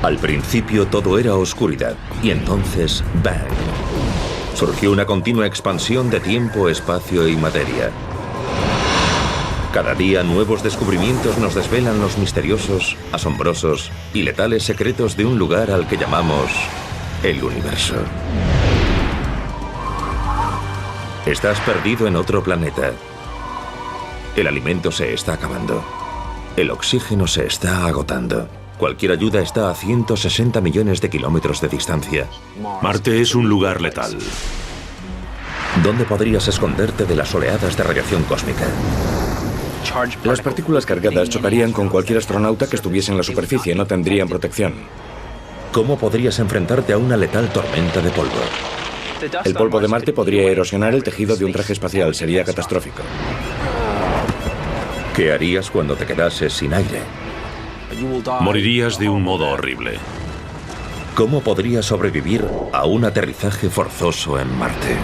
Al principio todo era oscuridad, y entonces, ¡bang! Surgió una continua expansión de tiempo, espacio y materia. Cada día nuevos descubrimientos nos desvelan los misteriosos, asombrosos y letales secretos de un lugar al que llamamos el universo. Estás perdido en otro planeta. El alimento se está acabando. El oxígeno se está agotando. Cualquier ayuda está a 160 millones de kilómetros de distancia. Marte es un lugar letal. ¿Dónde podrías esconderte de las oleadas de radiación cósmica? Las partículas cargadas chocarían con cualquier astronauta que estuviese en la superficie, no tendrían protección. ¿Cómo podrías enfrentarte a una letal tormenta de polvo? El polvo de Marte podría erosionar el tejido de un traje espacial, sería catastrófico. ¿Qué harías cuando te quedases sin aire? Morirías de un modo horrible. ¿Cómo podrías sobrevivir a un aterrizaje forzoso en Marte?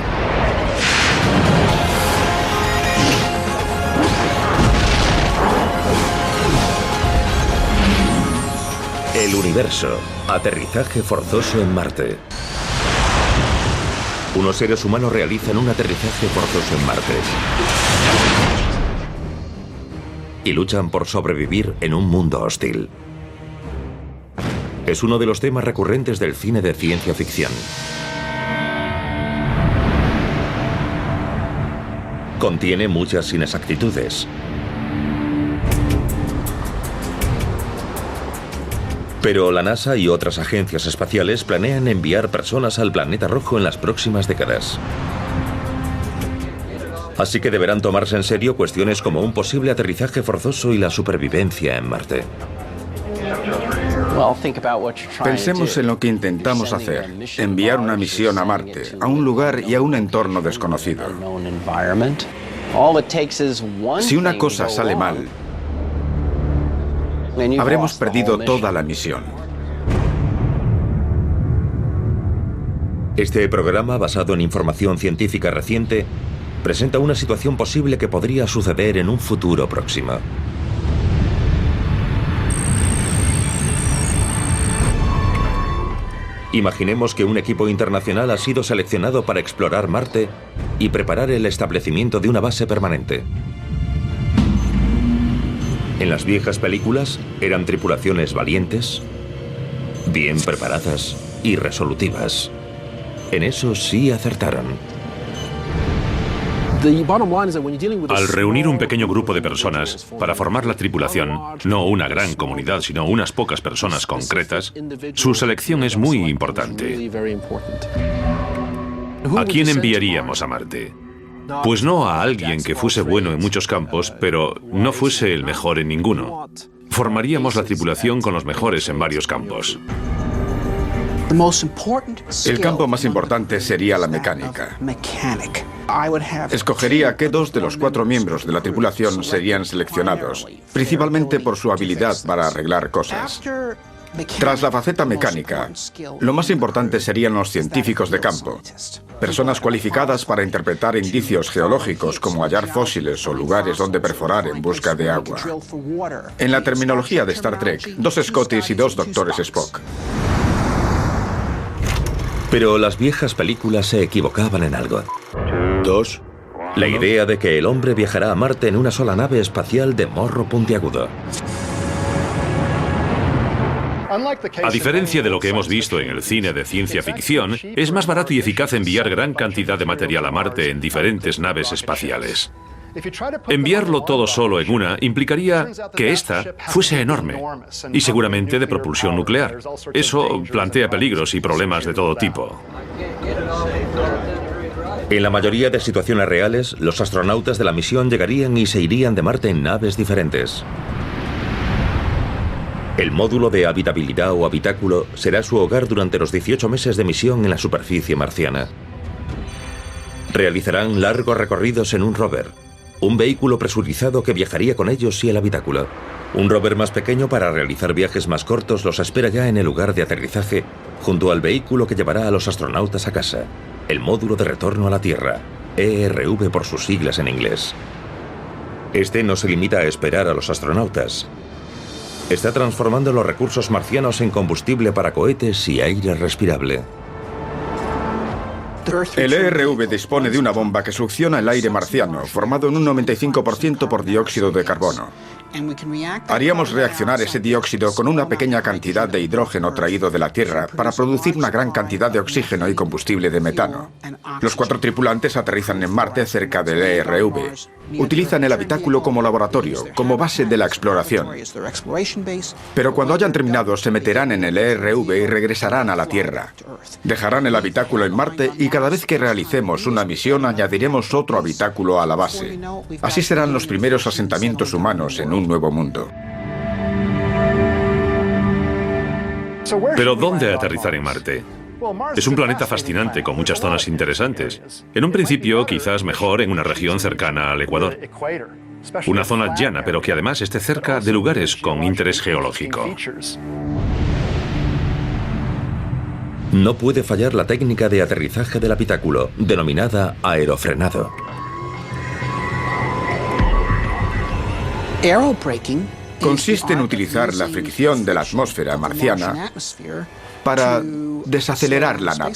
El universo. Aterrizaje forzoso en Marte. Unos seres humanos realizan un aterrizaje forzoso en Marte. Y luchan por sobrevivir en un mundo hostil. Es uno de los temas recurrentes del cine de ciencia ficción. Contiene muchas inexactitudes. Pero la NASA y otras agencias espaciales planean enviar personas al planeta rojo en las próximas décadas. Así que deberán tomarse en serio cuestiones como un posible aterrizaje forzoso y la supervivencia en Marte. Pensemos en lo que intentamos hacer, enviar una misión a Marte, a un lugar y a un entorno desconocido. Si una cosa sale mal, habremos perdido toda la misión. Este programa, basado en información científica reciente, presenta una situación posible que podría suceder en un futuro próximo. Imaginemos que un equipo internacional ha sido seleccionado para explorar Marte y preparar el establecimiento de una base permanente. En las viejas películas eran tripulaciones valientes, bien preparadas y resolutivas. En eso sí acertaron. Al reunir un pequeño grupo de personas para formar la tripulación, no una gran comunidad, sino unas pocas personas concretas, su selección es muy importante. ¿A quién enviaríamos a Marte? Pues no a alguien que fuese bueno en muchos campos, pero no fuese el mejor en ninguno. Formaríamos la tripulación con los mejores en varios campos. El campo más importante sería la mecánica. Escogería qué dos de los 4 miembros de la tripulación serían seleccionados, principalmente por su habilidad para arreglar cosas. Tras la faceta mecánica, lo más importante serían los científicos de campo, personas cualificadas para interpretar indicios geológicos como hallar fósiles o lugares donde perforar en busca de agua. En la terminología de Star Trek, 2 Scottis y 2 Doctores Spock. Pero las viejas películas se equivocaban en algo. 2. La idea de que el hombre viajará a Marte en una sola nave espacial de morro puntiagudo. A diferencia de lo que hemos visto en el cine de ciencia ficción, es más barato y eficaz enviar gran cantidad de material a Marte en diferentes naves espaciales. Enviarlo todo solo en una implicaría que ésta fuese enorme y seguramente de propulsión nuclear. Eso plantea peligros y problemas de todo tipo. En la mayoría de situaciones reales, los astronautas de la misión llegarían y se irían de Marte en naves diferentes. El módulo de habitabilidad o habitáculo será su hogar durante los 18 meses de misión en la superficie marciana. Realizarán largos recorridos en un rover, un vehículo presurizado que viajaría con ellos y el habitáculo. Un rover más pequeño para realizar viajes más cortos los espera ya en el lugar de aterrizaje, junto al vehículo que llevará a los astronautas a casa, el módulo de retorno a la Tierra, ERV por sus siglas en inglés. Este no se limita a esperar a los astronautas. está transformando los recursos marcianos en combustible para cohetes y aire respirable. El ERV dispone de una bomba que succiona el aire marciano, formado en un 95% por dióxido de carbono. Haríamos reaccionar ese dióxido con una pequeña cantidad de hidrógeno traído de la Tierra para producir una gran cantidad de oxígeno y combustible de metano. Los 4 tripulantes aterrizan en Marte cerca del ERV. Utilizan el habitáculo como laboratorio, como base de la exploración. Pero cuando hayan terminado, se meterán en el ERV y regresarán a la Tierra. Dejarán el habitáculo en Marte y cada vez que realicemos una misión añadiremos otro habitáculo a la base. Así serán los primeros asentamientos humanos en un nuevo mundo. Pero ¿dónde aterrizar en Marte? Es un planeta fascinante con muchas zonas interesantes. En un principio, quizás mejor en una región cercana al Ecuador. Una zona llana, pero que además esté cerca de lugares con interés geológico. No puede fallar la técnica de aterrizaje del habitáculo, denominada aerofrenado. Consiste en utilizar la fricción de la atmósfera marciana para desacelerar la nave.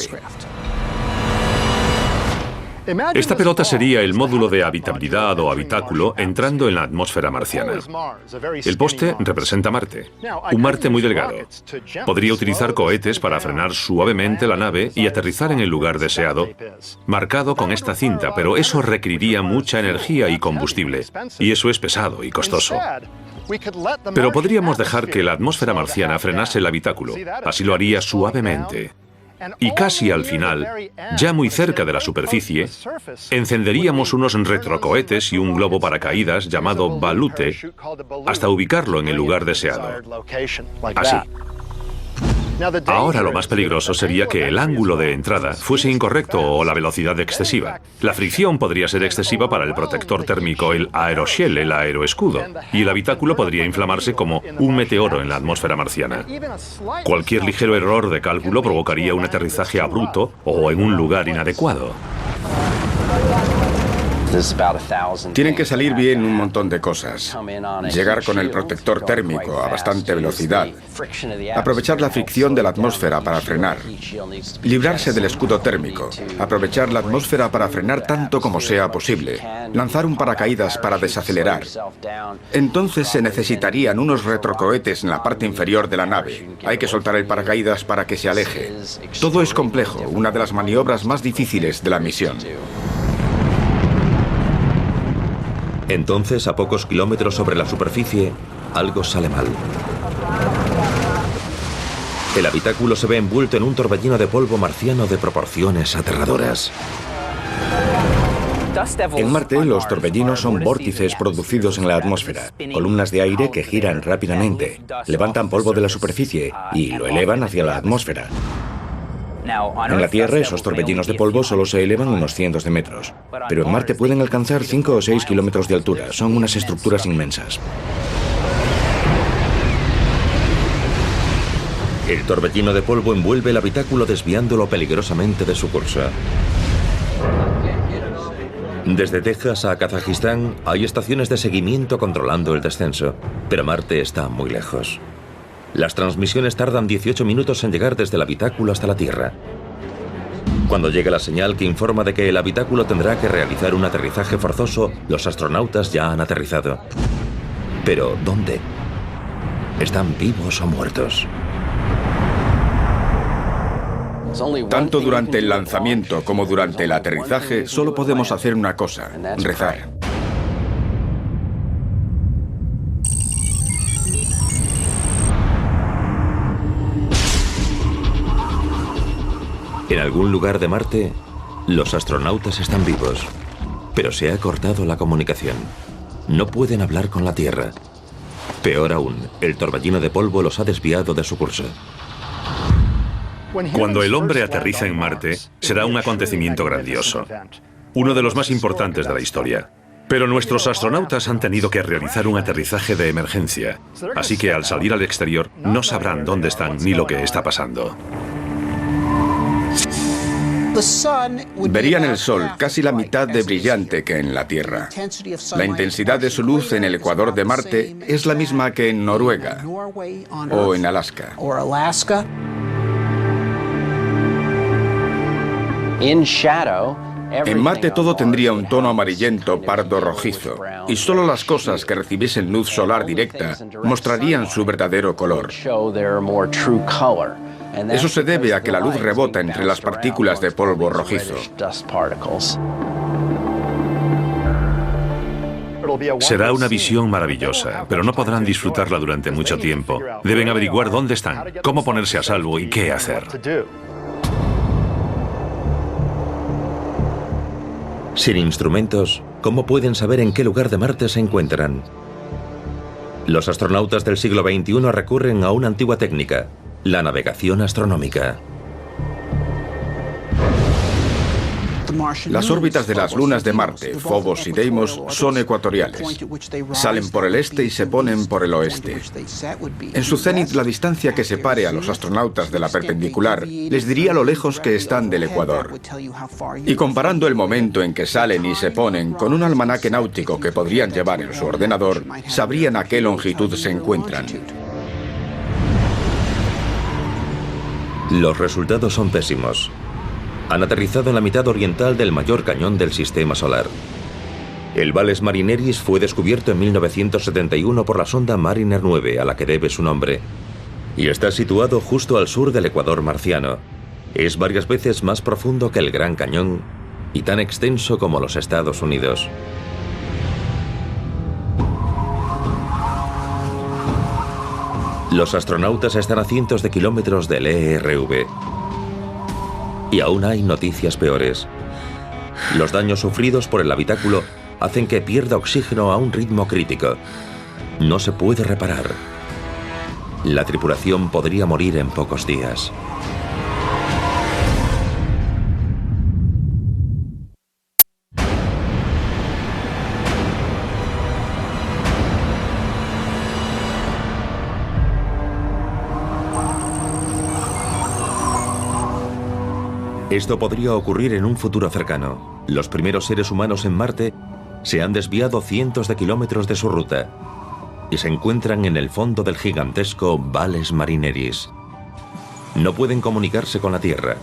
Esta pelota sería el módulo de habitabilidad o habitáculo entrando en la atmósfera marciana. El poste representa Marte, un Marte muy delgado. Podría utilizar cohetes para frenar suavemente la nave y aterrizar en el lugar deseado, marcado con esta cinta, pero eso requeriría mucha energía y combustible, y eso es pesado y costoso. Pero podríamos dejar que la atmósfera marciana frenase el habitáculo, así lo haría suavemente. Y casi al final, ya muy cerca de la superficie, encenderíamos unos retrocohetes y un globo paracaídas llamado balute hasta ubicarlo en el lugar deseado. Así. Ahora lo más peligroso sería que el ángulo de entrada fuese incorrecto o la velocidad excesiva. La fricción podría ser excesiva para el protector térmico, el aeroshell, el aeroescudo, y el habitáculo podría inflamarse como un meteoro en la atmósfera marciana. Cualquier ligero error de cálculo provocaría un aterrizaje abrupto o en un lugar inadecuado. Tienen que salir bien un montón de cosas. Llegar con el protector térmico a bastante velocidad. Aprovechar la fricción de la atmósfera para frenar. Librarse del escudo térmico. Aprovechar la atmósfera para frenar tanto como sea posible. Lanzar un paracaídas para desacelerar. Entonces se necesitarían unos retrocohetes en la parte inferior de la nave. Hay que soltar el paracaídas para que se aleje. Todo es complejo, una de las maniobras más difíciles de la misión. Entonces, a pocos kilómetros sobre la superficie, algo sale mal. El habitáculo se ve envuelto en un torbellino de polvo marciano de proporciones aterradoras. En Marte, los torbellinos son vórtices producidos en la atmósfera, columnas de aire que giran rápidamente, levantan polvo de la superficie y lo elevan hacia la atmósfera. En la Tierra, esos torbellinos de polvo solo se elevan unos cientos de metros, pero en Marte pueden alcanzar 5 o 6 kilómetros de altura. Son unas estructuras inmensas. El torbellino de polvo envuelve el habitáculo desviándolo peligrosamente de su curso. Desde Texas a Kazajistán hay estaciones de seguimiento controlando el descenso, pero Marte está muy lejos. Las transmisiones tardan 18 minutos en llegar desde el habitáculo hasta la Tierra. Cuando llega la señal que informa de que el habitáculo tendrá que realizar un aterrizaje forzoso, los astronautas ya han aterrizado. Pero, ¿dónde? ¿Están vivos o muertos? Tanto durante el lanzamiento como durante el aterrizaje, solo podemos hacer una cosa: rezar. En algún lugar de Marte, los astronautas están vivos, pero se ha cortado la comunicación. No pueden hablar con la Tierra. Peor aún, el torbellino de polvo los ha desviado de su curso. Cuando el hombre aterriza en Marte, será un acontecimiento grandioso, uno de los más importantes de la historia. Pero nuestros astronautas han tenido que realizar un aterrizaje de emergencia, así que al salir al exterior no sabrán dónde están ni lo que está pasando. Verían el Sol casi la mitad de brillante que en la Tierra. La intensidad de su luz en el ecuador de Marte es la misma que en Noruega o en Alaska. En Marte todo tendría un tono amarillento pardo rojizo, y solo las cosas que recibiesen luz solar directa mostrarían su verdadero color. Eso se debe a que la luz rebota entre las partículas de polvo rojizo. Será una visión maravillosa, pero no podrán disfrutarla durante mucho tiempo. Deben averiguar dónde están, cómo ponerse a salvo y qué hacer. Sin instrumentos, ¿cómo pueden saber en qué lugar de Marte se encuentran? Los astronautas del siglo XXI recurren a una antigua técnica, la navegación astronómica. Las órbitas de las lunas de Marte, Phobos y Deimos, son ecuatoriales. Salen por el este y se ponen por el oeste. En su cénit, la distancia que separe a los astronautas de la perpendicular les diría lo lejos que están del ecuador. Y comparando el momento en que salen y se ponen con un almanaque náutico que podrían llevar en su ordenador, sabrían a qué longitud se encuentran. Los resultados son pésimos. Han aterrizado en la mitad oriental del mayor cañón del Sistema Solar. El Valles Marineris fue descubierto en 1971 por la sonda Mariner 9, a la que debe su nombre, y está situado justo al sur del ecuador marciano. Es varias veces más profundo que el Gran Cañón y tan extenso como los Estados Unidos. Los astronautas están a cientos de kilómetros del ERV. Y aún hay noticias peores. Los daños sufridos por el habitáculo hacen que pierda oxígeno a un ritmo crítico. No se puede reparar. La tripulación podría morir en pocos días. Esto podría ocurrir en un futuro cercano. Los primeros seres humanos en Marte se han desviado cientos de kilómetros de su ruta y se encuentran en el fondo del gigantesco Valles Marineris. No pueden comunicarse con la Tierra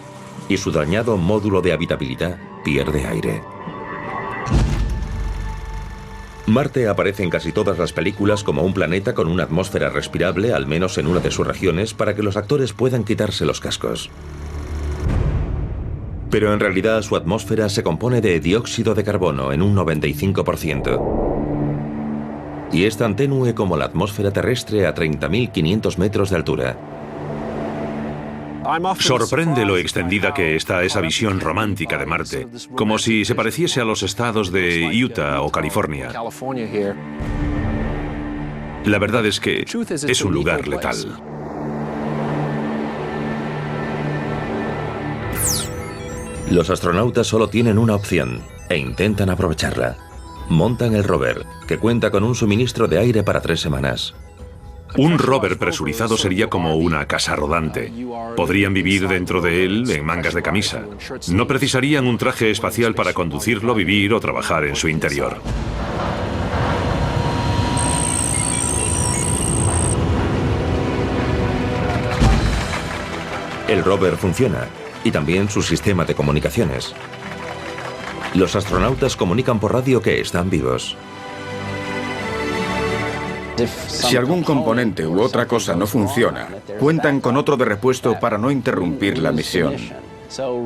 y su dañado módulo de habitabilidad pierde aire. Marte aparece en casi todas las películas como un planeta con una atmósfera respirable, al menos en una de sus regiones, para que los actores puedan quitarse los cascos. Pero en realidad su atmósfera se compone de dióxido de carbono en un 95%. Y es tan tenue como la atmósfera terrestre a 30.500 metros de altura. Sorprende lo extendida que está esa visión romántica de Marte, como si se pareciese a los estados de Utah o California. La verdad es que es un lugar letal. Los astronautas solo tienen una opción e intentan aprovecharla. Montan el rover, que cuenta con un suministro de aire para 3 semanas. Un rover presurizado sería como una casa rodante. Podrían vivir dentro de él en mangas de camisa. No precisarían un traje espacial para conducirlo, vivir o trabajar en su interior. El rover funciona, y también su sistema de comunicaciones. Los astronautas comunican por radio que están vivos. Si algún componente u otra cosa no funciona, cuentan con otro de repuesto para no interrumpir la misión.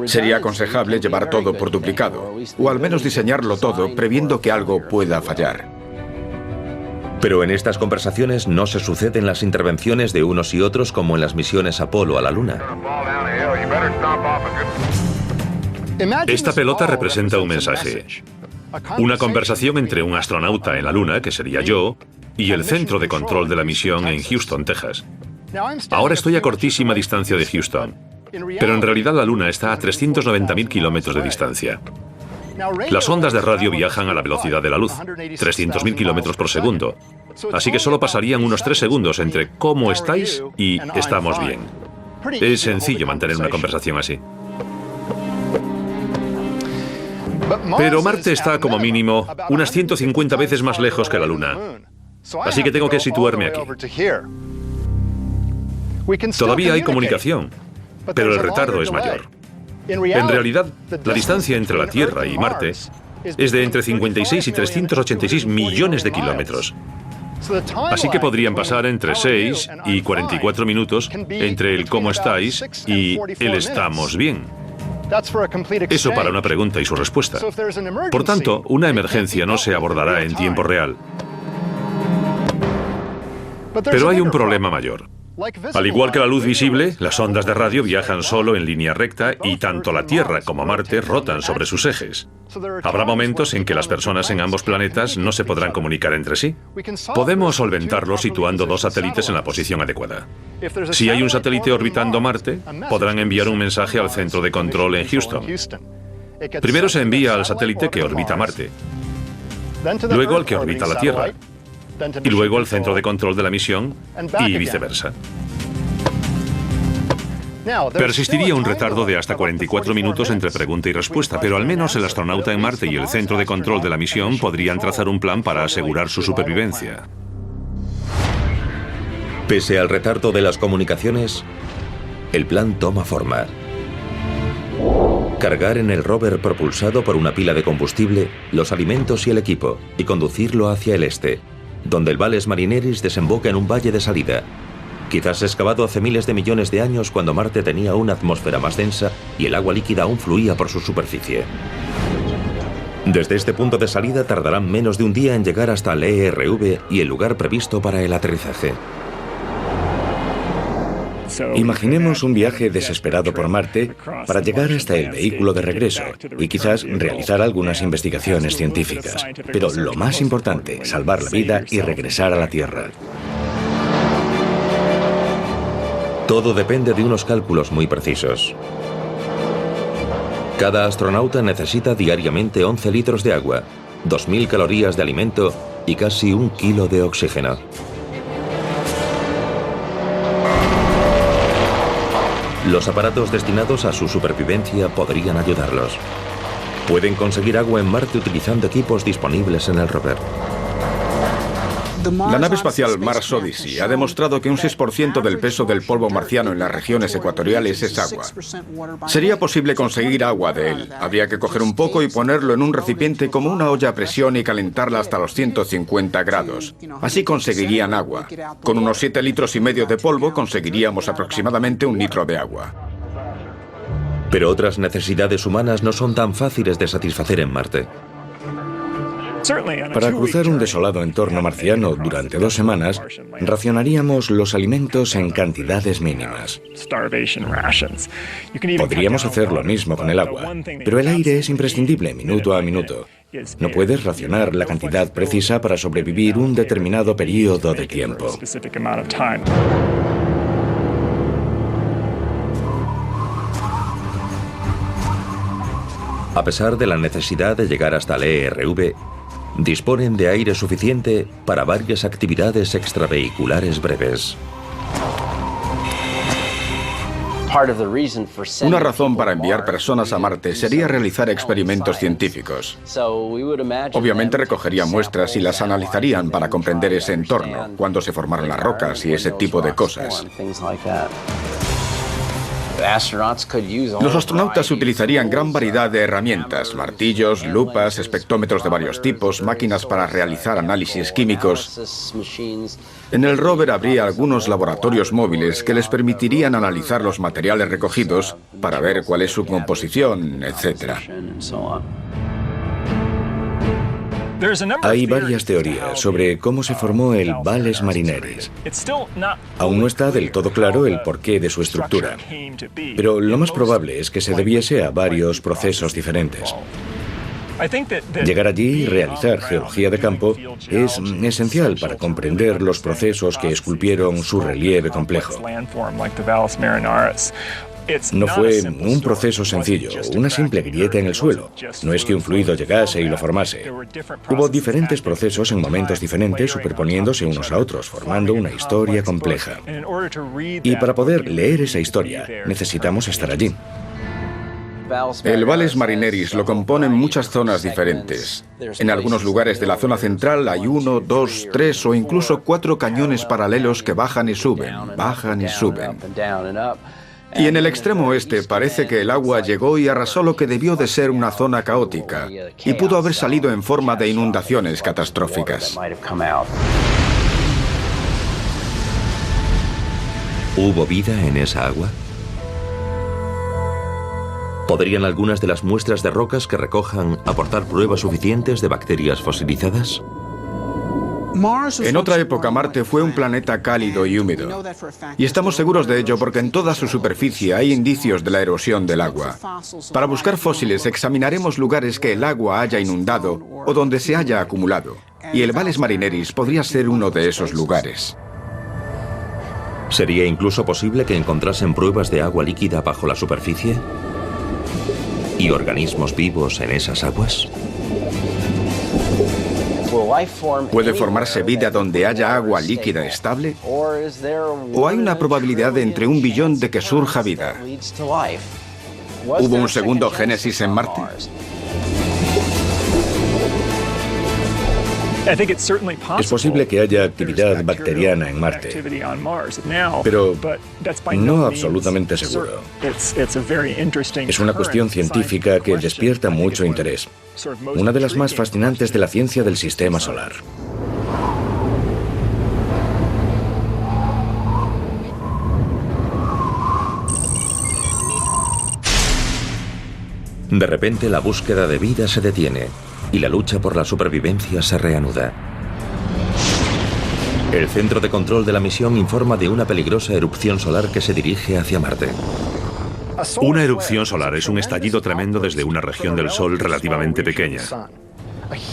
Sería aconsejable llevar todo por duplicado, o al menos diseñarlo todo previendo que algo pueda fallar. Pero en estas conversaciones no se suceden las intervenciones de unos y otros como en las misiones Apolo a la Luna. Esta pelota representa un mensaje. Una conversación entre un astronauta en la Luna, que sería yo, y el centro de control de la misión en Houston, Texas. Ahora estoy a cortísima distancia de Houston, pero en realidad la Luna está a 390.000 kilómetros de distancia. Las ondas de radio viajan a la velocidad de la luz, 300.000 kilómetros por segundo. Así que solo pasarían unos 3 segundos entre ¿cómo estáis? Y estamos bien. Es sencillo mantener una conversación así. Pero Marte está como mínimo unas 150 veces más lejos que la Luna. Así que tengo que situarme aquí. Todavía hay comunicación, pero el retardo es mayor. En realidad, la distancia entre la Tierra y Marte es de entre 56 y 386 millones de kilómetros. Así que podrían pasar entre 6 y 44 minutos entre el cómo estáis y el estamos bien. Eso para una pregunta y su respuesta. Por tanto, una emergencia no se abordará en tiempo real. Pero hay un problema mayor. Al igual que la luz visible, las ondas de radio viajan solo en línea recta y tanto la Tierra como Marte rotan sobre sus ejes. Habrá momentos en que las personas en ambos planetas no se podrán comunicar entre sí. Podemos solventarlo situando dos satélites en la posición adecuada. Si hay un satélite orbitando Marte, podrán enviar un mensaje al centro de control en Houston. Primero se envía al satélite que orbita Marte, luego al que orbita la Tierra, y luego al centro de control de la misión y viceversa. Persistiría un retardo de hasta 44 minutos entre pregunta y respuesta, pero al menos el astronauta en Marte y el centro de control de la misión podrían trazar un plan para asegurar su supervivencia. Pese al retardo de las comunicaciones, el plan toma forma. Cargar en el rover propulsado por una pila de combustible los alimentos y el equipo y conducirlo hacia el este, donde el Valles Marineris desemboca en un valle de salida, quizás excavado hace miles de millones de años cuando Marte tenía una atmósfera más densa y el agua líquida aún fluía por su superficie. Desde este punto de salida tardarán menos de un día en llegar hasta el ERV y el lugar previsto para el aterrizaje. Imaginemos un viaje desesperado por Marte para llegar hasta el vehículo de regreso y quizás realizar algunas investigaciones científicas. Pero lo más importante, salvar la vida y regresar a la Tierra. Todo depende de unos cálculos muy precisos. Cada astronauta necesita diariamente 11 litros de agua, 2.000 calorías de alimento y casi 1 kilo de oxígeno. Los aparatos destinados a su supervivencia podrían ayudarlos. Pueden conseguir agua en Marte utilizando equipos disponibles en el rover. La nave espacial Mars Odyssey ha demostrado que un 6% del peso del polvo marciano en las regiones ecuatoriales es agua. Sería posible conseguir agua de él. Habría que coger un poco y ponerlo en un recipiente como una olla a presión y calentarla hasta los 150 grados. Así conseguirían agua. Con unos 7,5 litros de polvo conseguiríamos aproximadamente 1 litro de agua. Pero otras necesidades humanas no son tan fáciles de satisfacer en Marte. Para cruzar un desolado entorno marciano durante 2 semanas, racionaríamos los alimentos en cantidades mínimas. Podríamos hacer lo mismo con el agua, pero el aire es imprescindible minuto a minuto. No puedes racionar la cantidad precisa para sobrevivir un determinado periodo de tiempo. A pesar de la necesidad de llegar hasta el ERV, disponen de aire suficiente para varias actividades extravehiculares breves. Una razón para enviar personas a Marte sería realizar experimentos científicos. Obviamente recogerían muestras y las analizarían para comprender ese entorno, cuándo se formaron las rocas y ese tipo de cosas. Los astronautas utilizarían gran variedad de herramientas, martillos, lupas, espectrómetros de varios tipos, máquinas para realizar análisis químicos. En el rover habría algunos laboratorios móviles que les permitirían analizar los materiales recogidos para ver cuál es su composición, etc. Hay varias teorías sobre cómo se formó el Valles Marineris. Aún no está del todo claro el porqué de su estructura, pero lo más probable es que se debiese a varios procesos diferentes. Llegar allí y realizar geología de campo es esencial para comprender los procesos que esculpieron su relieve complejo. No fue un proceso sencillo, una simple grieta en el suelo. No es que un fluido llegase y lo formase. Hubo diferentes procesos en momentos diferentes superponiéndose unos a otros, formando una historia compleja. Y para poder leer esa historia, necesitamos estar allí. El Valles Marineris lo componen muchas zonas diferentes. En algunos lugares de la zona central hay 1, 2, 3 o incluso 4 cañones paralelos que bajan y suben, bajan y suben. Y en el extremo oeste parece que el agua llegó y arrasó lo que debió de ser una zona caótica y pudo haber salido en forma de inundaciones catastróficas. ¿Hubo vida en esa agua? ¿Podrían algunas de las muestras de rocas que recojan aportar pruebas suficientes de bacterias fosilizadas? En otra época, Marte fue un planeta cálido y húmedo. Y estamos seguros de ello porque en toda su superficie hay indicios de la erosión del agua. Para buscar fósiles examinaremos lugares que el agua haya inundado o donde se haya acumulado. Y el Valles Marineris podría ser uno de esos lugares. ¿Sería incluso posible que encontrasen pruebas de agua líquida bajo la superficie? ¿Y organismos vivos en esas aguas? ¿Puede formarse vida donde haya agua líquida estable? ¿O hay una probabilidad de entre 1 billón de que surja vida? ¿Hubo un segundo Génesis en Marte? Es posible que haya actividad bacteriana en Marte, pero no absolutamente seguro. Es una cuestión científica que despierta mucho interés. Una de las más fascinantes de la ciencia del sistema solar. De repente la búsqueda de vida se detiene y la lucha por la supervivencia se reanuda. El centro de control de la misión informa de una peligrosa erupción solar que se dirige hacia Marte. Una erupción solar es un estallido tremendo desde una región del Sol relativamente pequeña.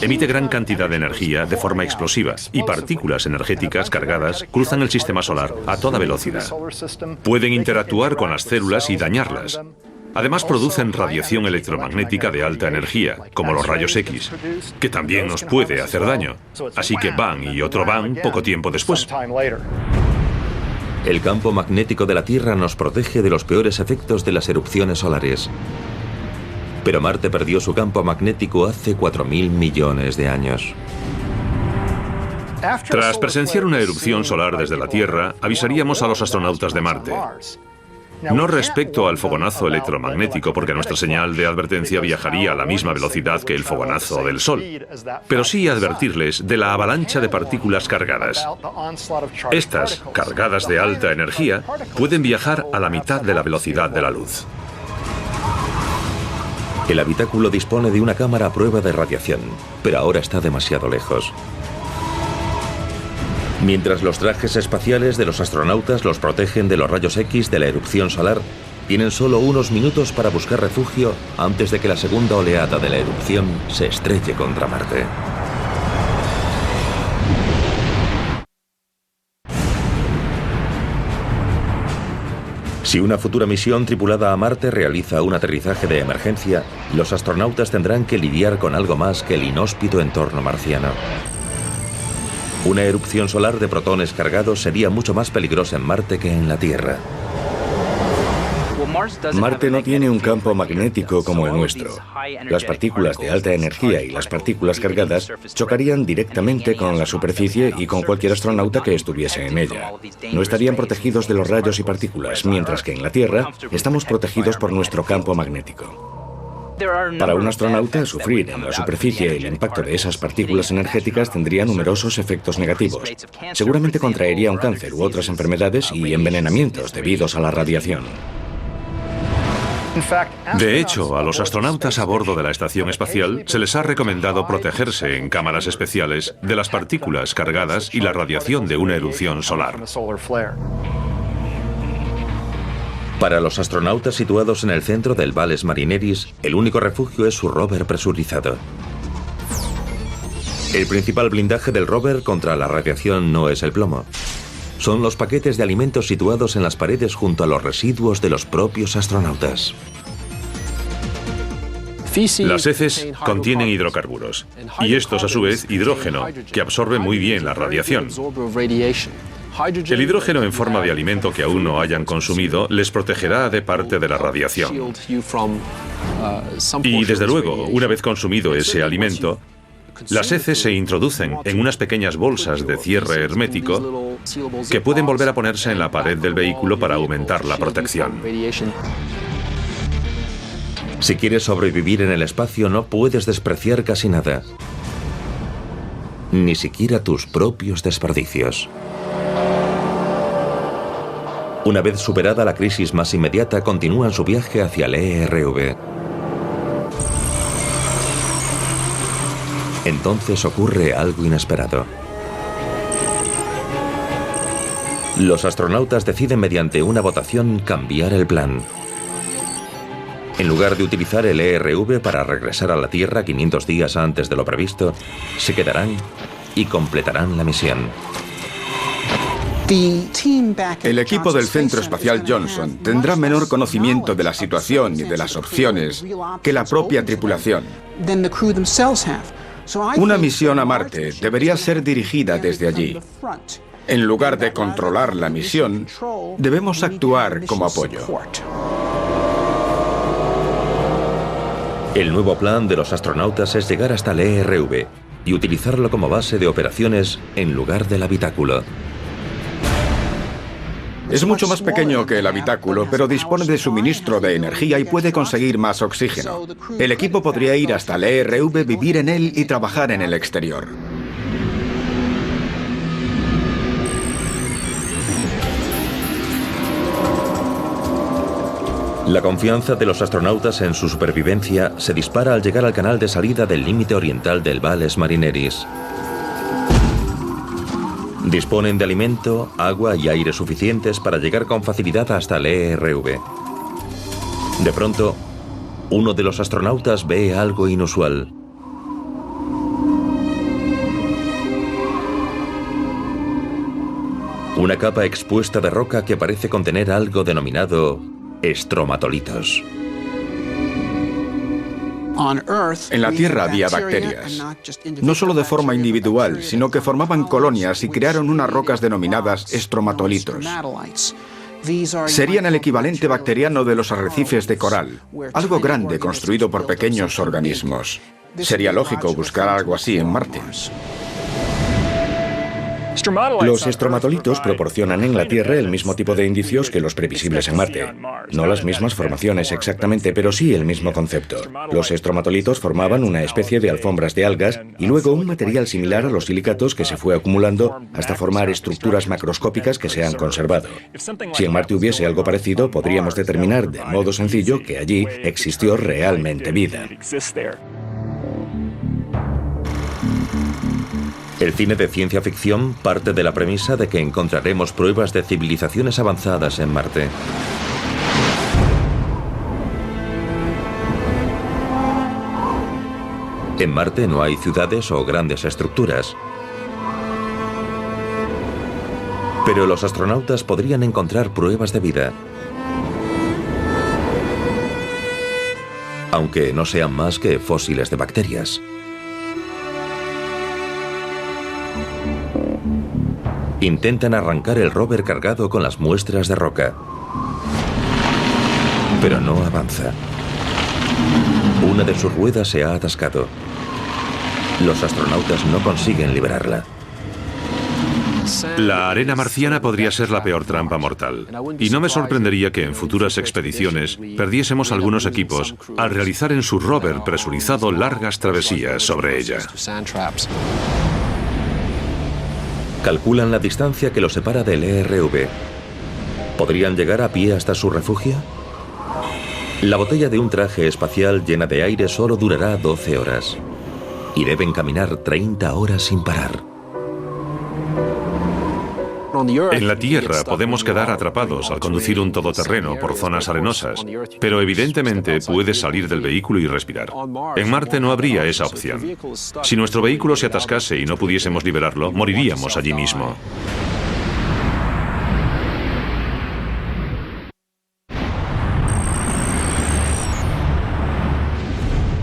Emite gran cantidad de energía de forma explosiva y partículas energéticas cargadas cruzan el sistema solar a toda velocidad. Pueden interactuar con las células y dañarlas. Además producen radiación electromagnética de alta energía, como los rayos X, que también nos puede hacer daño. Así que bang y otro bang poco tiempo después. El campo magnético de la Tierra nos protege de los peores efectos de las erupciones solares. Pero Marte perdió su campo magnético hace 4.000 millones de años. Tras presenciar una erupción solar desde la Tierra, avisaríamos a los astronautas de Marte. No respecto al fogonazo electromagnético, porque nuestra señal de advertencia viajaría a la misma velocidad que el fogonazo del Sol, pero sí advertirles de la avalancha de partículas cargadas. Estas, cargadas de alta energía, pueden viajar a la mitad de la velocidad de la luz. El habitáculo dispone de una cámara a prueba de radiación, pero ahora está demasiado lejos. Mientras los trajes espaciales de los astronautas los protegen de los rayos X de la erupción solar, tienen solo unos minutos para buscar refugio antes de que la segunda oleada de la erupción se estrelle contra Marte. Si una futura misión tripulada a Marte realiza un aterrizaje de emergencia, los astronautas tendrán que lidiar con algo más que el inhóspito entorno marciano. Una erupción solar de protones cargados sería mucho más peligrosa en Marte que en la Tierra. Marte no tiene un campo magnético como el nuestro. Las partículas de alta energía y las partículas cargadas chocarían directamente con la superficie y con cualquier astronauta que estuviese en ella. No estarían protegidos de los rayos y partículas, mientras que en la Tierra estamos protegidos por nuestro campo magnético. Para un astronauta, sufrir en la superficie el impacto de esas partículas energéticas tendría numerosos efectos negativos. Seguramente contraería un cáncer u otras enfermedades y envenenamientos debidos a la radiación. De hecho, a los astronautas a bordo de la estación espacial se les ha recomendado protegerse en cámaras especiales de las partículas cargadas y la radiación de una erupción solar. Para los astronautas situados en el centro del Valles Marineris, el único refugio es su rover presurizado. El principal blindaje del rover contra la radiación no es el plomo. Son los paquetes de alimentos situados en las paredes junto a los residuos de los propios astronautas. Las heces contienen hidrocarburos, y estos a su vez hidrógeno, que absorbe muy bien la radiación. El hidrógeno en forma de alimento que aún no hayan consumido les protegerá de parte de la radiación. Y desde luego, una vez consumido ese alimento, las heces se introducen en unas pequeñas bolsas de cierre hermético que pueden volver a ponerse en la pared del vehículo para aumentar la protección. Si quieres sobrevivir en el espacio, no puedes despreciar casi nada. Ni siquiera tus propios desperdicios. Una vez superada la crisis más inmediata, continúan su viaje hacia el ERV. Entonces ocurre algo inesperado. Los astronautas deciden mediante una votación cambiar el plan. En lugar de utilizar el ERV para regresar a la Tierra 500 días antes de lo previsto, se quedarán y completarán la misión. El equipo del Centro Espacial Johnson tendrá menor conocimiento de la situación y de las opciones que la propia tripulación. Una misión a Marte debería ser dirigida desde allí. En lugar de controlar la misión, debemos actuar como apoyo. El nuevo plan de los astronautas es llegar hasta el ERV y utilizarlo como base de operaciones en lugar del habitáculo. Es mucho más pequeño que el habitáculo, pero dispone de suministro de energía y puede conseguir más oxígeno. El equipo podría ir hasta el ERV, vivir en él y trabajar en el exterior. La confianza de los astronautas en su supervivencia se dispara al llegar al canal de salida del límite oriental del Valles Marineris. Disponen de alimento, agua y aire suficientes para llegar con facilidad hasta el ERV. De pronto, uno de los astronautas ve algo inusual. Una capa expuesta de roca que parece contener algo denominado estromatolitos. En la Tierra había bacterias, no solo de forma individual, sino que formaban colonias y crearon unas rocas denominadas estromatolitos. Serían el equivalente bacteriano de los arrecifes de coral, algo grande construido por pequeños organismos. Sería lógico buscar algo así en Marte. Los estromatolitos proporcionan en la Tierra el mismo tipo de indicios que los previsibles en Marte. No las mismas formaciones exactamente, pero sí el mismo concepto. Los estromatolitos formaban una especie de alfombras de algas y luego un material similar a los silicatos que se fue acumulando hasta formar estructuras macroscópicas que se han conservado. Si en Marte hubiese algo parecido, podríamos determinar de modo sencillo que allí existió realmente vida. El cine de ciencia ficción parte de la premisa de que encontraremos pruebas de civilizaciones avanzadas en Marte. En Marte no hay ciudades o grandes estructuras. Pero los astronautas podrían encontrar pruebas de vida. Aunque no sean más que fósiles de bacterias. Intentan arrancar el rover cargado con las muestras de roca. Pero no avanza. Una de sus ruedas se ha atascado. Los astronautas no consiguen liberarla. La arena marciana podría ser la peor trampa mortal. Y no me sorprendería que en futuras expediciones perdiésemos algunos equipos al realizar en su rover presurizado largas travesías sobre ella. Calculan la distancia que los separa del ERV. ¿Podrían llegar a pie hasta su refugio? La botella de un traje espacial llena de aire solo durará 12 horas. Y deben caminar 30 horas sin parar. En la Tierra podemos quedar atrapados al conducir un todoterreno por zonas arenosas, pero evidentemente puedes salir del vehículo y respirar. En Marte no habría esa opción. Si nuestro vehículo se atascase y no pudiésemos liberarlo, moriríamos allí mismo.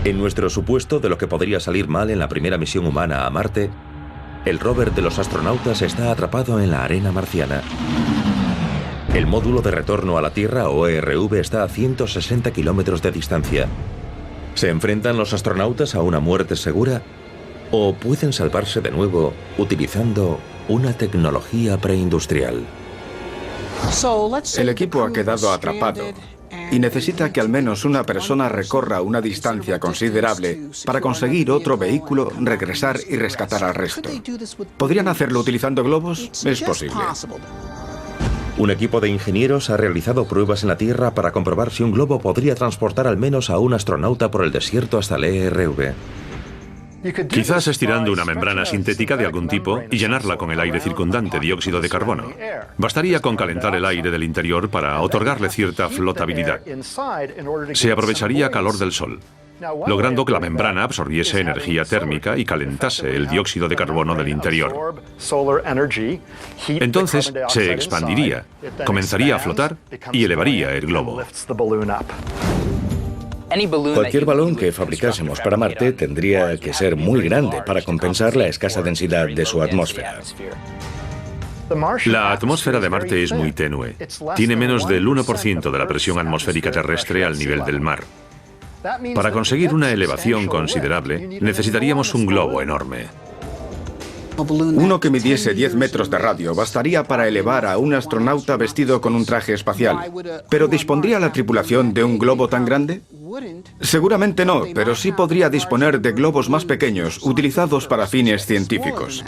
En nuestro supuesto de lo que podría salir mal en la primera misión humana a Marte, el rover de los astronautas está atrapado en la arena marciana. El módulo de retorno a la Tierra, o ERV, está a 160 kilómetros de distancia. ¿Se enfrentan los astronautas a una muerte segura o pueden salvarse de nuevo utilizando una tecnología preindustrial? El equipo ha quedado atrapado y necesita que al menos una persona recorra una distancia considerable para conseguir otro vehículo, regresar y rescatar al resto. ¿Podrían hacerlo utilizando globos? Es posible. Un equipo de ingenieros ha realizado pruebas en la Tierra para comprobar si un globo podría transportar al menos a un astronauta por el desierto hasta el ERV. Quizás estirando una membrana sintética de algún tipo y llenarla con el aire circundante, dióxido de carbono. Bastaría con calentar el aire del interior para otorgarle cierta flotabilidad. Se aprovecharía calor del sol, logrando que la membrana absorbiese energía térmica y calentase el dióxido de carbono del interior. Entonces se expandiría, comenzaría a flotar y elevaría el globo. Cualquier balón que fabricásemos para Marte tendría que ser muy grande para compensar la escasa densidad de su atmósfera. La atmósfera de Marte es muy tenue. Tiene menos del 1% de la presión atmosférica terrestre al nivel del mar. Para conseguir una elevación considerable, necesitaríamos un globo enorme. Uno que midiese 10 metros de radio bastaría para elevar a un astronauta vestido con un traje espacial. ¿Pero dispondría la tripulación de un globo tan grande? Seguramente no, pero sí podría disponer de globos más pequeños, utilizados para fines científicos.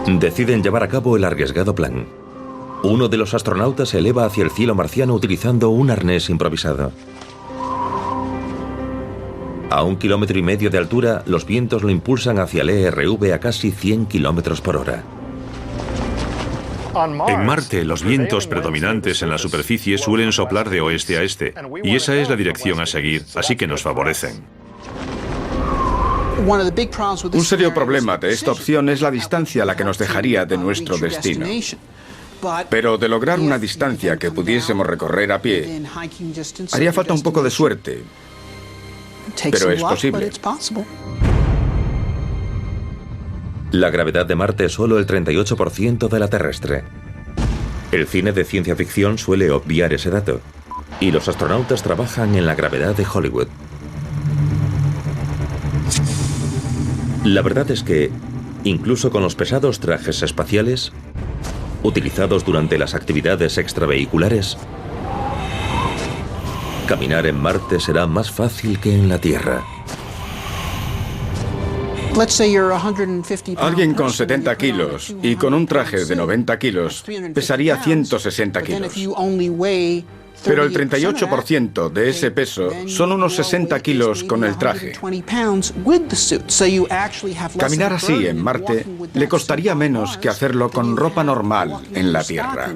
Deciden llevar a cabo el arriesgado plan. Uno de los astronautas se eleva hacia el cielo marciano utilizando un arnés improvisado. A 1,5 kilómetros de altura, los vientos lo impulsan hacia el ERV a casi 100 kilómetros por hora. En Marte, los vientos predominantes en la superficie suelen soplar de oeste a este, y esa es la dirección a seguir, así que nos favorecen. Un serio problema de esta opción es la distancia a la que nos dejaría de nuestro destino. Pero de lograr una distancia que pudiésemos recorrer a pie, haría falta un poco de suerte. Pero es posible. La gravedad de Marte es solo el 38% de la terrestre. El cine de ciencia ficción suele obviar ese dato, y los astronautas trabajan en la gravedad de Hollywood. La verdad es que, incluso con los pesados trajes espaciales, utilizados durante las actividades extravehiculares, caminar en Marte será más fácil que en la Tierra. Alguien con 70 kilos y con un traje de 90 kilos pesaría 160 kilos. Pero el 38% de ese peso son unos 60 kilos con el traje. Caminar así en Marte le costaría menos que hacerlo con ropa normal en la Tierra.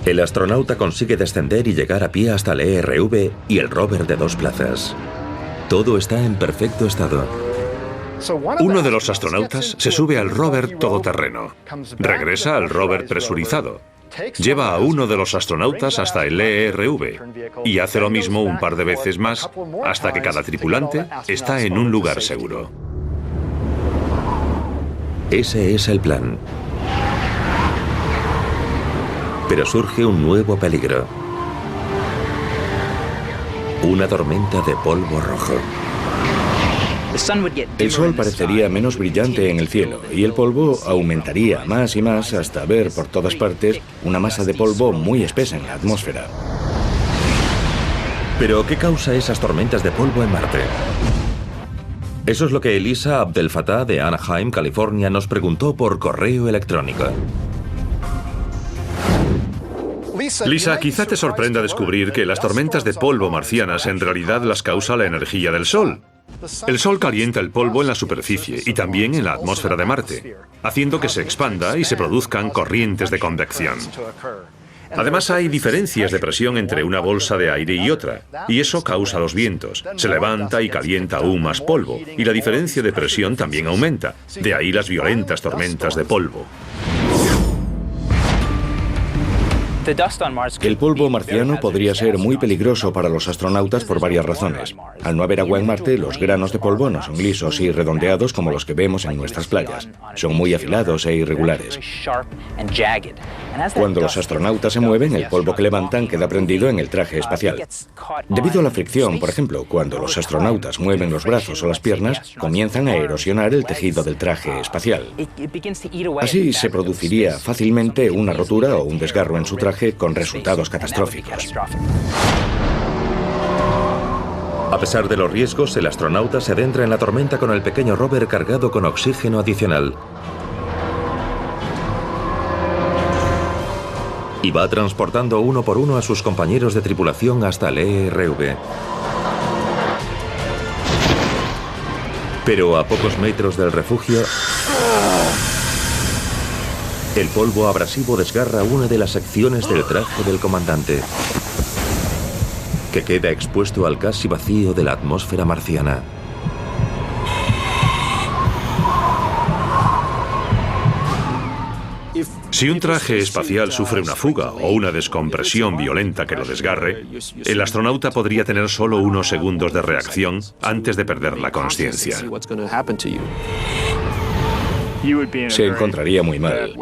El astronauta consigue descender y llegar a pie hasta el ERV y el rover de 2 plazas. Todo está en perfecto estado. Uno de los astronautas se sube al rover todoterreno, regresa al rover presurizado, lleva a uno de los astronautas hasta el ERV y hace lo mismo un par de veces más hasta que cada tripulante está en un lugar seguro. Ese es el plan. Pero surge un nuevo peligro. Una tormenta de polvo rojo. El Sol parecería menos brillante en el cielo y el polvo aumentaría más y más hasta ver por todas partes una masa de polvo muy espesa en la atmósfera. ¿Pero qué causa esas tormentas de polvo en Marte? Eso es lo que Elisa Abdel Fattah de Anaheim, California, nos preguntó por correo electrónico. Lisa, quizá te sorprenda descubrir que las tormentas de polvo marcianas en realidad las causa la energía del Sol. El Sol calienta el polvo en la superficie y también en la atmósfera de Marte, haciendo que se expanda y se produzcan corrientes de convección. Además, hay diferencias de presión entre una bolsa de aire y otra, y eso causa los vientos. Se levanta y calienta aún más polvo, y la diferencia de presión también aumenta. De ahí las violentas tormentas de polvo. El polvo marciano podría ser muy peligroso para los astronautas por varias razones. Al no haber agua en Marte, los granos de polvo no son lisos y redondeados como los que vemos en nuestras playas. Son muy afilados e irregulares. Cuando los astronautas se mueven, el polvo que levantan queda prendido en el traje espacial. Debido a la fricción, por ejemplo, cuando los astronautas mueven los brazos o las piernas, comienzan a erosionar el tejido del traje espacial. Así se produciría fácilmente una rotura o un desgarro en su traje con resultados catastróficos. A pesar de los riesgos, el astronauta se adentra en la tormenta con el pequeño rover cargado con oxígeno adicional. Y va transportando uno por uno a sus compañeros de tripulación hasta el ERV. Pero a pocos metros del refugio, el polvo abrasivo desgarra una de las secciones del traje del comandante, que queda expuesto al casi vacío de la atmósfera marciana. Si un traje espacial sufre una fuga o una descompresión violenta que lo desgarre, el astronauta podría tener solo unos segundos de reacción antes de perder la consciencia. Se encontraría muy mal.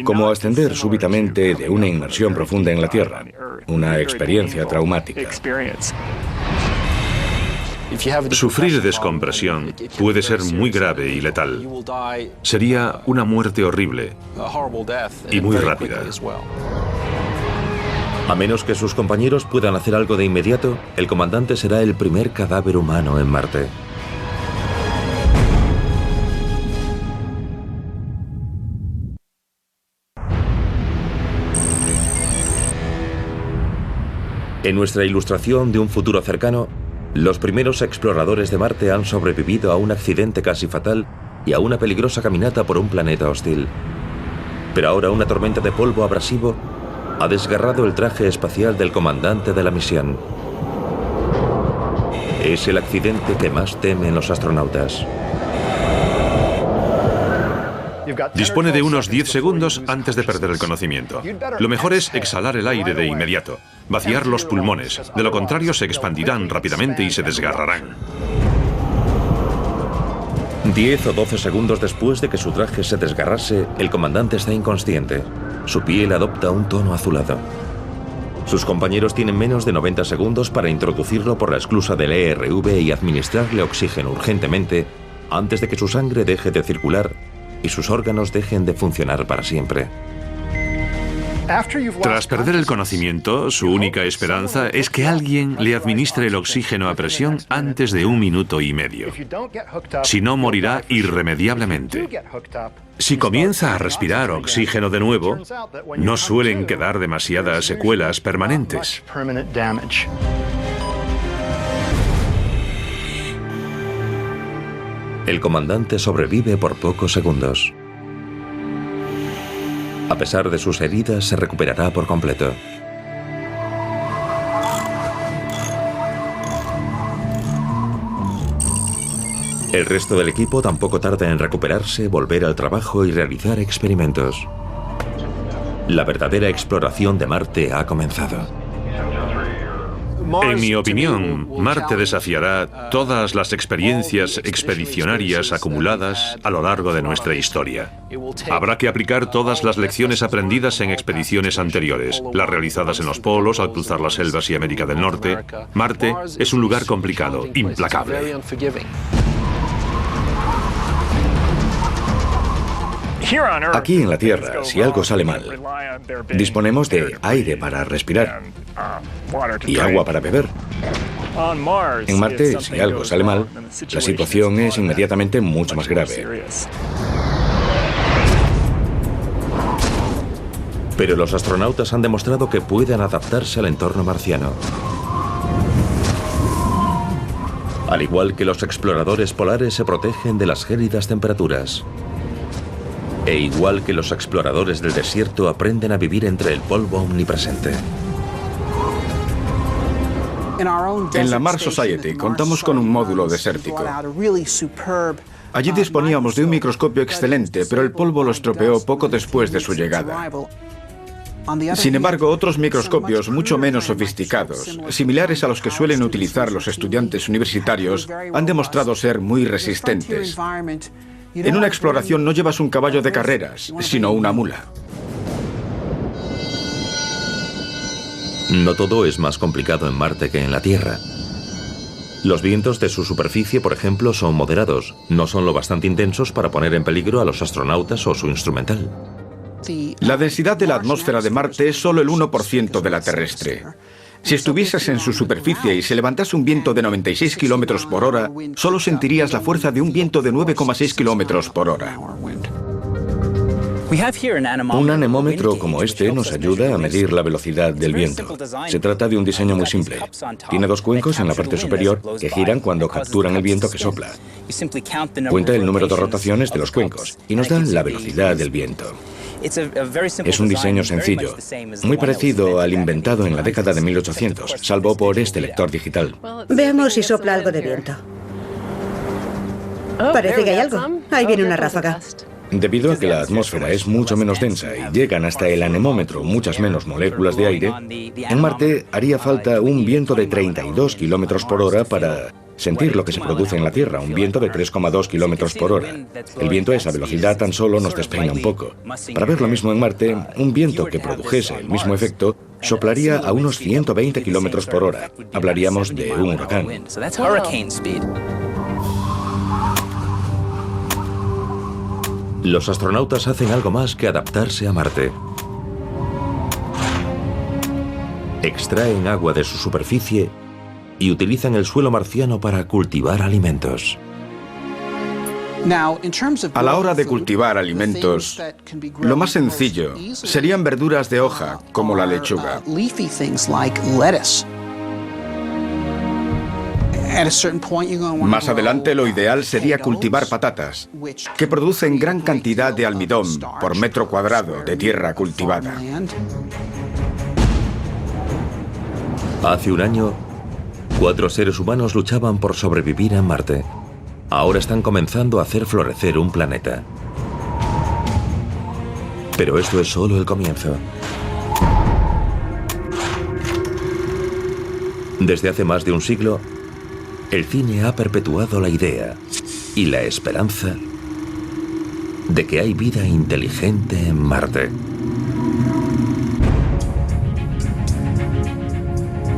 Como ascender súbitamente de una inmersión profunda en la Tierra, una experiencia traumática. Sufrir descompresión puede ser muy grave y letal. Sería una muerte horrible y muy rápida. A menos que sus compañeros puedan hacer algo de inmediato, el comandante será el primer cadáver humano en Marte. En nuestra ilustración de un futuro cercano, los primeros exploradores de Marte han sobrevivido a un accidente casi fatal y a una peligrosa caminata por un planeta hostil. Pero ahora una tormenta de polvo abrasivo ha desgarrado el traje espacial del comandante de la misión. Es el accidente que más temen los astronautas. Dispone de unos 10 segundos antes de perder el conocimiento. Lo mejor es exhalar el aire de inmediato, vaciar los pulmones. De lo contrario, se expandirán rápidamente y se desgarrarán. 10 o 12 segundos después de que su traje se desgarrase, el comandante está inconsciente. Su piel adopta un tono azulado. Sus compañeros tienen menos de 90 segundos para introducirlo por la esclusa del ERV y administrarle oxígeno urgentemente antes de que su sangre deje de circular y sus órganos dejen de funcionar para siempre. Tras perder el conocimiento, su única esperanza es que alguien le administre el oxígeno a presión antes de 1 minuto y medio. Si no, morirá irremediablemente. Si comienza a respirar oxígeno de nuevo, no suelen quedar demasiadas secuelas permanentes. El comandante sobrevive por pocos segundos. A pesar de sus heridas, se recuperará por completo. El resto del equipo tampoco tarda en recuperarse, volver al trabajo y realizar experimentos. La verdadera exploración de Marte ha comenzado. En mi opinión, Marte desafiará todas las experiencias expedicionarias acumuladas a lo largo de nuestra historia. Habrá que aplicar todas las lecciones aprendidas en expediciones anteriores, las realizadas en los polos al cruzar las selvas y América del Norte. Marte es un lugar complicado, implacable. Aquí en la Tierra, si algo sale mal, disponemos de aire para respirar y agua para beber. En Marte, si algo sale mal, la situación es inmediatamente mucho más grave. Pero los astronautas han demostrado que pueden adaptarse al entorno marciano. Al igual que los exploradores polares se protegen de las gélidas temperaturas. E igual que los exploradores del desierto aprenden a vivir entre el polvo omnipresente. En la Mars Society contamos con un módulo desértico. Allí disponíamos de un microscopio excelente, pero el polvo lo estropeó poco después de su llegada. Sin embargo, otros microscopios mucho menos sofisticados, similares a los que suelen utilizar los estudiantes universitarios, han demostrado ser muy resistentes. En una exploración no llevas un caballo de carreras, sino una mula. No todo es más complicado en Marte que en la Tierra. Los vientos de su superficie, por ejemplo, son moderados. No son lo bastante intensos para poner en peligro a los astronautas o su instrumental. La densidad de la atmósfera de Marte es solo el 1% de la terrestre. Si estuvieses en su superficie y se levantase un viento de 96 km por hora, solo sentirías la fuerza de un viento de 9,6 km por hora. Un anemómetro como este nos ayuda a medir la velocidad del viento. Se trata de un diseño muy simple. Tiene dos cuencos en la parte superior que giran cuando capturan el viento que sopla. Cuenta el número de rotaciones de los cuencos y nos da la velocidad del viento. Es un diseño sencillo, muy parecido al inventado en la década de 1800, salvo por este lector digital. Veamos si sopla algo de viento. Parece que hay algo. Ahí viene una ráfaga. Debido a que la atmósfera es mucho menos densa y llegan hasta el anemómetro muchas menos moléculas de aire, en Marte haría falta un viento de 32 km por hora para sentir lo que se produce en la Tierra, un viento de 3,2 km por hora. El viento a esa velocidad tan solo nos despeina un poco. Para ver lo mismo en Marte, un viento que produjese el mismo efecto soplaría a unos 120 km por hora. Hablaríamos de un huracán. Los astronautas hacen algo más que adaptarse a Marte. Extraen agua de su superficie y utilizan el suelo marciano para cultivar alimentos. A la hora de cultivar alimentos, lo más sencillo serían verduras de hoja, como la lechuga. Más adelante, lo ideal sería cultivar patatas, que producen gran cantidad de almidón por metro cuadrado de tierra cultivada. Hace un año, 4 seres humanos luchaban por sobrevivir en Marte. Ahora están comenzando a hacer florecer un planeta. Pero esto es solo el comienzo. Desde hace más de un siglo, el cine ha perpetuado la idea y la esperanza de que hay vida inteligente en Marte.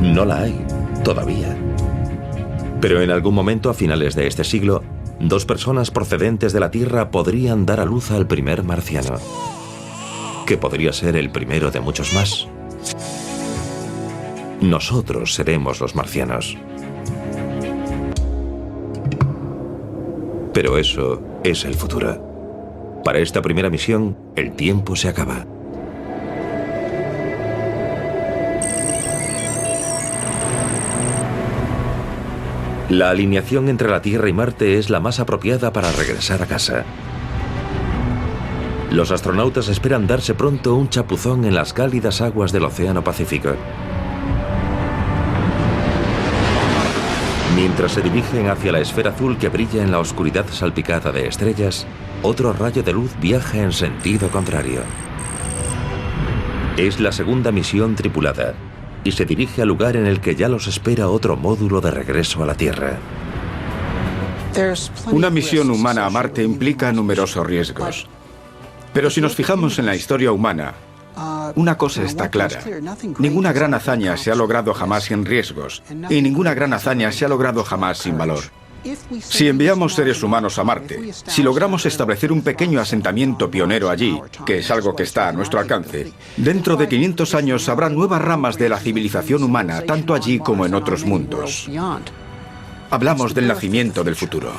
No la hay, todavía. Pero en algún momento a finales de este siglo, 2 personas procedentes de la Tierra podrían dar a luz al primer marciano, que podría ser el primero de muchos más. Nosotros seremos los marcianos. Pero eso es el futuro. Para esta primera misión, el tiempo se acaba. La alineación entre la Tierra y Marte es la más apropiada para regresar a casa. Los astronautas esperan darse pronto un chapuzón en las cálidas aguas del Océano Pacífico. Mientras se dirigen hacia la esfera azul que brilla en la oscuridad salpicada de estrellas, otro rayo de luz viaja en sentido contrario. Es la segunda misión tripulada y se dirige al lugar en el que ya los espera otro módulo de regreso a la Tierra. Una misión humana a Marte implica numerosos riesgos. Pero si nos fijamos en la historia humana, una cosa está clara. Ninguna gran hazaña se ha logrado jamás sin riesgos, y ninguna gran hazaña se ha logrado jamás sin valor. Si enviamos seres humanos a Marte, si logramos establecer un pequeño asentamiento pionero allí, que es algo que está a nuestro alcance, dentro de 500 años habrá nuevas ramas de la civilización humana, tanto allí como en otros mundos. Hablamos del nacimiento del futuro.